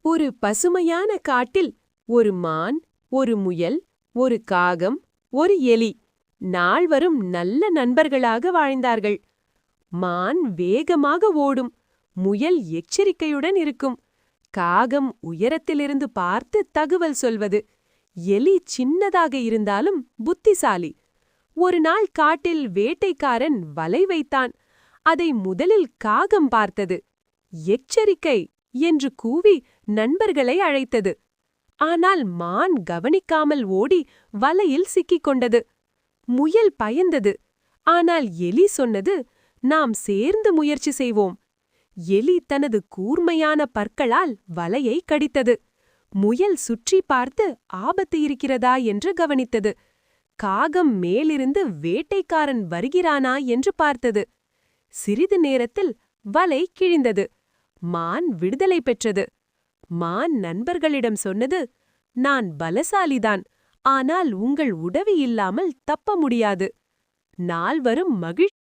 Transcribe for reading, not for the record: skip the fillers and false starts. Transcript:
ஒரு பசுமையான காட்டில் ஒரு மான், ஒரு முயல், ஒரு காகம், ஒரு எலி நால்வரும் நல்ல நண்பர்களாக வாழ்ந்தார்கள். மான் வேகமாக ஓடும், முயல் எச்சரிக்கையுடன் இருக்கும், காகம் உயரத்திலிருந்து பார்த்து தகவல் சொல்வது, எலி சின்னதாக இருந்தாலும் புத்திசாலி. ஒரு நாள் காட்டில் வேட்டைக்காரன் வலை வைத்தான். அதை முதலில் காகம் பார்த்தது. எச்சரிக்கை என்று கூவி நண்பர்களை அழைத்தது. ஆனால் மான் கவனிக்காமல் ஓடி வலையில் சிக்கிக் கொண்டது. முயல் பயந்தது. ஆனால் எலி சொன்னது, நாம் சேர்ந்து முயற்சி செய்வோம். எலி தனது கூர்மையான பற்களால் வலையை கடித்தது. முயல் சுற்றி பார்த்து ஆபத்து இருக்கிறதா என்று கவனித்தது. காகம் மேலிருந்து வேட்டைக்காரன் வருகிறானா என்று பார்த்தது. சிறிது நேரத்தில் வலை கிழிந்தது. மான் விடுதலை பெற்றது. மான் நண்பர்களிடம் சொன்னது, நான் பலசாலிதான், ஆனால் உங்கள் உதவி இல்லாமல் தப்ப முடியாது. நால்வரும் மகிழ்ச்சி